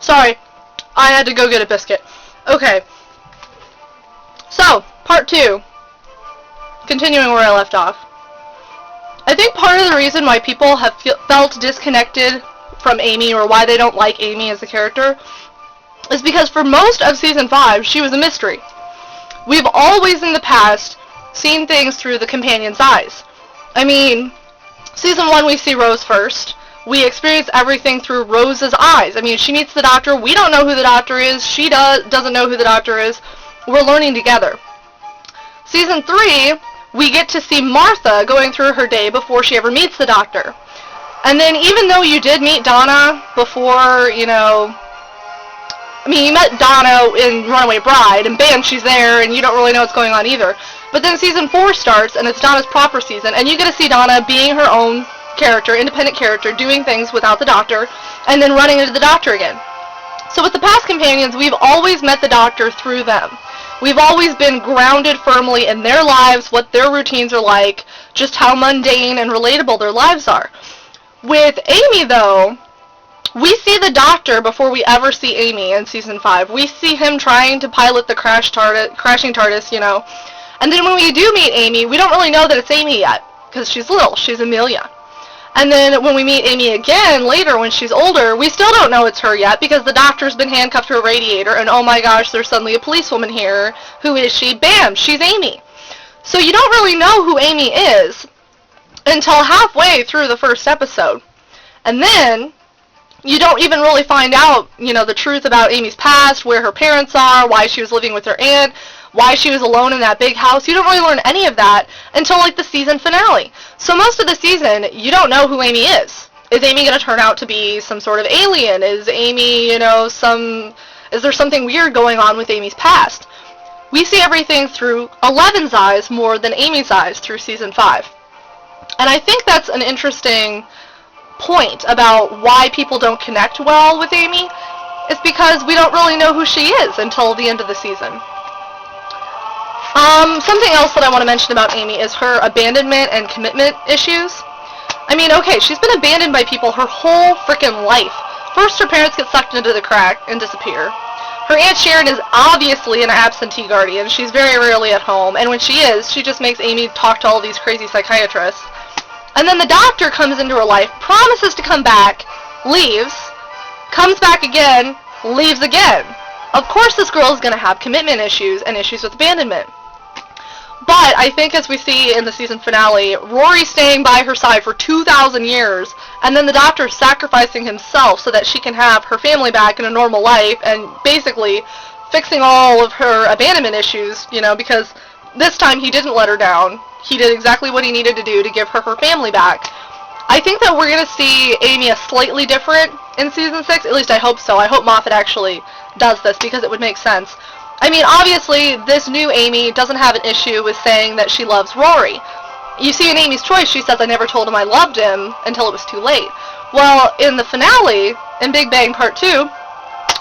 Sorry, I had to go get a biscuit. Okay. So, part 2. Continuing where I left off. I think part of the reason why people have felt disconnected from Amy, or why they don't like Amy as a character, is because for most of Season 5, she was a mystery. We've always in the past seen things through the companion's eyes. I mean, Season 1 we see Rose first. We experience everything through Rose's eyes. I mean, she meets the doctor. We don't know who the doctor is. She doesn't know who the doctor is. We're learning together. Season 3, we get to see Martha going through her day before she ever meets the doctor. And then even though you did meet Donna before, you met Donna in Runaway Bride, and bam, she's there, and you don't really know what's going on either. But then Season 4 starts, and it's Donna's proper season, and you get to see Donna being her own character, independent character, doing things without the doctor, and then running into the doctor again. So with the past companions, we've always met the doctor through them. We've always been grounded firmly in their lives, what their routines are like, just how mundane and relatable their lives are. With Amy, though, we see the doctor before we ever see Amy in Season 5. We see him trying to pilot the crashing TARDIS, And then when we do meet Amy, we don't really know that it's Amy yet, because she's little. She's Amelia. And then when we meet Amy again later when she's older, we still don't know it's her yet because the doctor's been handcuffed to a radiator and oh my gosh, there's suddenly a policewoman here. Who is she? Bam, she's Amy. So you don't really know who Amy is until halfway through the first episode. And then you don't even really find out, the truth about Amy's past, where her parents are, why she was living with her aunt, why she was alone in that big house. You don't really learn any of that until, the season finale. So most of the season, you don't know who Amy is. Is Amy going to turn out to be some sort of alien? Is Amy, is there something weird going on with Amy's past? We see everything through Eleven's eyes more than Amy's eyes through Season 5. And I think that's an interesting point about why people don't connect well with Amy, is because we don't really know who she is until the end of the season. Something else that I want to mention about Amy is her abandonment and commitment issues. I mean, okay, she's been abandoned by people her whole frickin' life. First, her parents get sucked into the crack and disappear. Her Aunt Sharon is obviously an absentee guardian. She's very rarely at home, and when she is, she just makes Amy talk to all these crazy psychiatrists. And then the doctor comes into her life, promises to come back, leaves, comes back again, leaves again. Of course this girl is going to have commitment issues and issues with abandonment. But I think as we see in the season finale, Rory staying by her side for 2,000 years, and then the doctor sacrificing himself so that she can have her family back in a normal life, and basically fixing all of her abandonment issues, because this time he didn't let her down. He did exactly what he needed to do to give her family back. I think that we're going to see Amy as slightly different in Season 6, at least I hope so. I hope Moffat actually does this, because it would make sense. I mean, obviously, this new Amy doesn't have an issue with saying that she loves Rory. You see in Amy's Choice, she says, I never told him I loved him until it was too late. Well, in the finale, in Big Bang Part 2,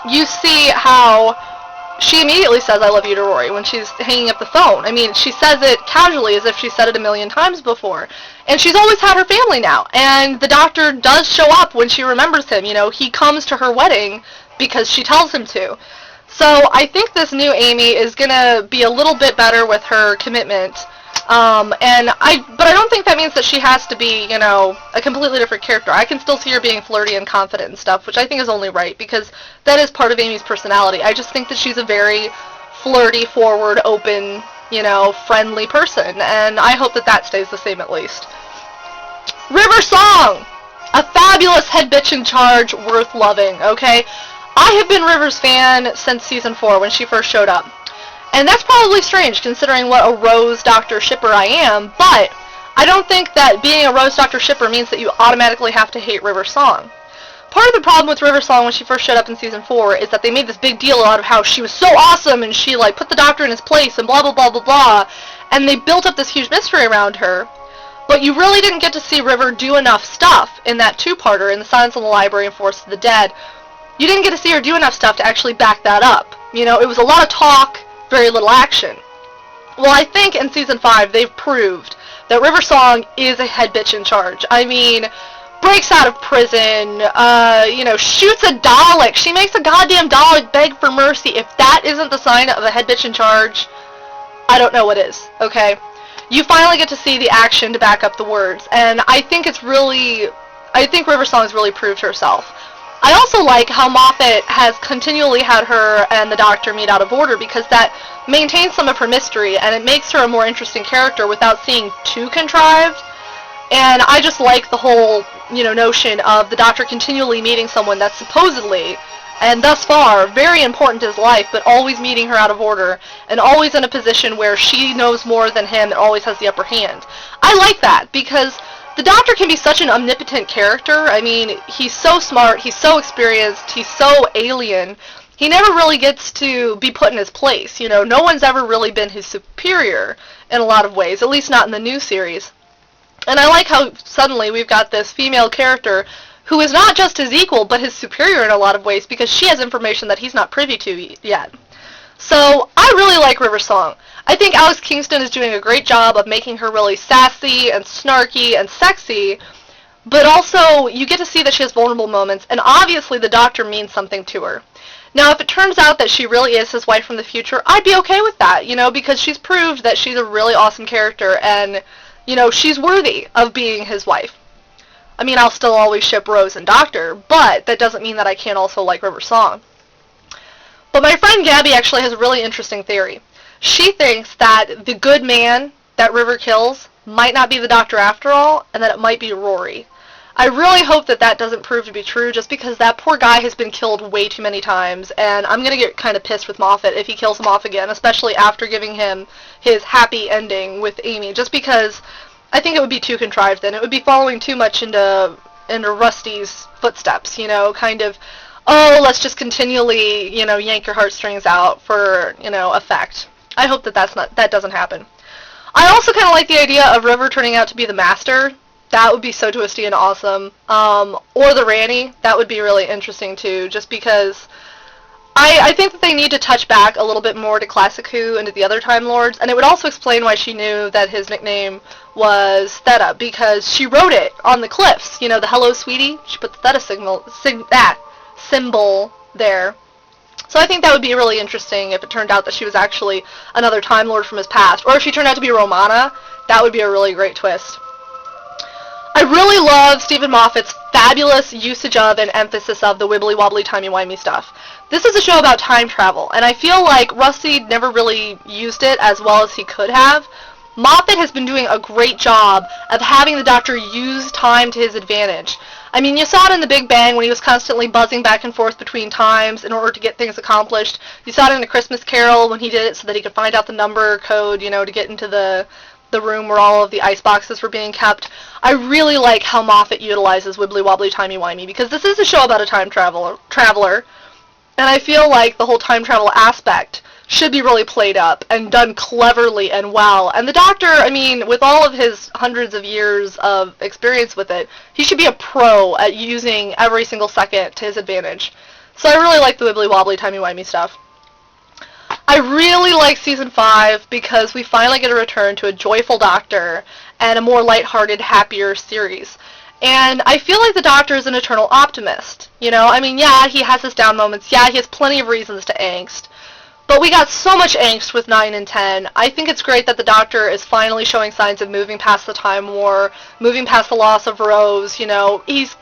you see how she immediately says, I love you to Rory when she's hanging up the phone. I mean, she says it casually as if she said it a million times before. And she's always had her family now. And the doctor does show up when she remembers him. He comes to her wedding because she tells him to. So I think this new Amy is going to be a little bit better with her commitment. But I don't think that means that she has to be, a completely different character. I can still see her being flirty and confident and stuff, which I think is only right, because that is part of Amy's personality. I just think that she's a very flirty, forward, open, friendly person, and I hope that that stays the same at least. River Song! A fabulous head bitch in charge, worth loving, okay? I have been River's fan since Season 4 when she first showed up. And that's probably strange considering what a Rose Doctor shipper I am, but I don't think that being a Rose Doctor shipper means that you automatically have to hate River Song. Part of the problem with River Song when she first showed up in Season 4 is that they made this big deal out of how she was so awesome and she put the Doctor in his place and blah blah blah blah blah, and they built up this huge mystery around her. But you really didn't get to see River do enough stuff in that two-parter in The Silence in the Library and Force of the Dead. You didn't get to see her do enough stuff to actually back that up. It was a lot of talk, very little action. Well, I think in Season 5 they've proved that River Song is a head bitch in charge. I mean, breaks out of prison, shoots a Dalek. She makes a goddamn Dalek beg for mercy. If that isn't the sign of a head bitch in charge, I don't know what is, okay? You finally get to see the action to back up the words, and I think River Song's really proved herself. I also like how Moffat has continually had her and the Doctor meet out of order, because that maintains some of her mystery, and it makes her a more interesting character without seeming too contrived. And I just like the whole, notion of the Doctor continually meeting someone that's supposedly, and thus far, very important to his life, but always meeting her out of order, and always in a position where she knows more than him and always has the upper hand. I like that, because the Doctor can be such an omnipotent character. I mean, he's so smart, he's so experienced, he's so alien. He never really gets to be put in his place. No one's ever really been his superior in a lot of ways, at least not in the new series. And I like how suddenly we've got this female character who is not just his equal, but his superior in a lot of ways, because she has information that he's not privy to yet. So, I really like River Song. I think Alex Kingston is doing a great job of making her really sassy and snarky and sexy, but also you get to see that she has vulnerable moments, and obviously the Doctor means something to her. Now, if it turns out that she really is his wife from the future, I'd be okay with that, because she's proved that she's a really awesome character, and, she's worthy of being his wife. I mean, I'll still always ship Rose and Doctor, but that doesn't mean that I can't also like River Song. But my friend Gabby actually has a really interesting theory. She thinks that the good man that River kills might not be the Doctor after all, and that it might be Rory. I really hope that that doesn't prove to be true, just because that poor guy has been killed way too many times, and I'm going to get kind of pissed with Moffat if he kills him off again, especially after giving him his happy ending with Amy, just because I think it would be too contrived then. It would be following too much into Rusty's footsteps, kind of, oh, let's just continually, yank your heartstrings out for, effect. I hope that doesn't happen. I also kind of like the idea of River turning out to be the Master. That would be so twisty and awesome. Or the Ranny. That would be really interesting too, just because I think that they need to touch back a little bit more to Classic Who and to the other Time Lords, and it would also explain why she knew that his nickname was Theta, because she wrote it on the cliffs, the Hello Sweetie. She put the Theta symbol there. So I think that would be really interesting if it turned out that she was actually another Time Lord from his past, or if she turned out to be Romana. That would be a really great twist. I really love Stephen Moffat's fabulous usage of and emphasis of the wibbly-wobbly, timey-wimey stuff. This is a show about time travel, and I feel like Rusty never really used it as well as he could have. Moffat has been doing a great job of having the Doctor use time to his advantage. I mean, you saw it in The Big Bang when he was constantly buzzing back and forth between times in order to get things accomplished. You saw it in A Christmas Carol when he did it so that he could find out the number code, to get into the room where all of the ice boxes were being kept. I really like how Moffat utilizes wibbly-wobbly, timey-wimey, because this is a show about a time traveler, and I feel like the whole time travel aspect should be really played up and done cleverly and well. And the Doctor, I mean, with all of his hundreds of years of experience with it, he should be a pro at using every single second to his advantage. So I really like the wibbly-wobbly, timey-wimey stuff. I really like Season 5 because we finally get a return to a joyful Doctor and a more lighthearted, happier series. And I feel like the Doctor is an eternal optimist. I mean, yeah, he has his down moments. Yeah, he has plenty of reasons to angst. But we got so much angst with 9 and 10. I think it's great that the Doctor is finally showing signs of moving past the Time War, moving past the loss of Rose. He's,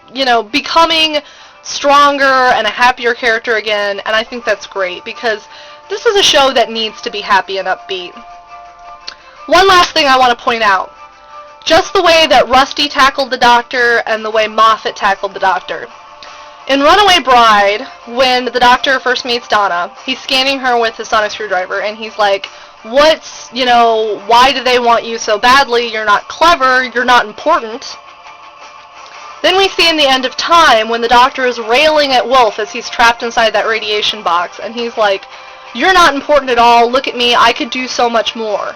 becoming stronger and a happier character again, and I think that's great, because this is a show that needs to be happy and upbeat. One last thing I want to point out. Just the way that Rusty tackled the Doctor and the way Moffat tackled the Doctor. In Runaway Bride, when the Doctor first meets Donna, he's scanning her with his sonic screwdriver, and he's like, why do they want you so badly? You're not clever, you're not important. Then we see in the End of Time, when the Doctor is railing at Wolf as he's trapped inside that radiation box, and he's like, you're not important at all, look at me, I could do so much more.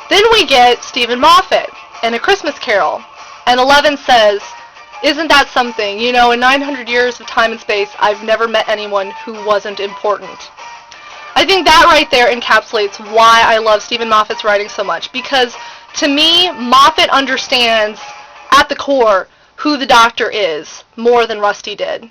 Then we get Stephen Moffat in A Christmas Carol, and Eleven says, isn't that something? In 900 years of time and space, I've never met anyone who wasn't important. I think that right there encapsulates why I love Stephen Moffat's writing so much, because to me, Moffat understands, at the core, who the Doctor is more than Rusty did.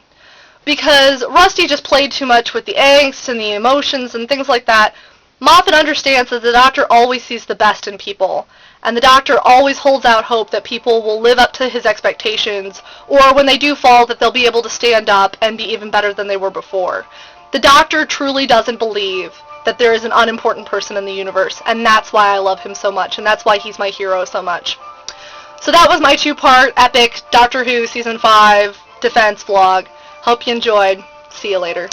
Because Rusty just played too much with the angst and the emotions and things like that. Moffat understands that the Doctor always sees the best in people, and the Doctor always holds out hope that people will live up to his expectations, or when they do fall, that they'll be able to stand up and be even better than they were before. The Doctor truly doesn't believe that there is an unimportant person in the universe, and that's why I love him so much, and that's why he's my hero so much. So that was my 2-part epic Doctor Who Season 5 defense vlog. Hope you enjoyed. See you later.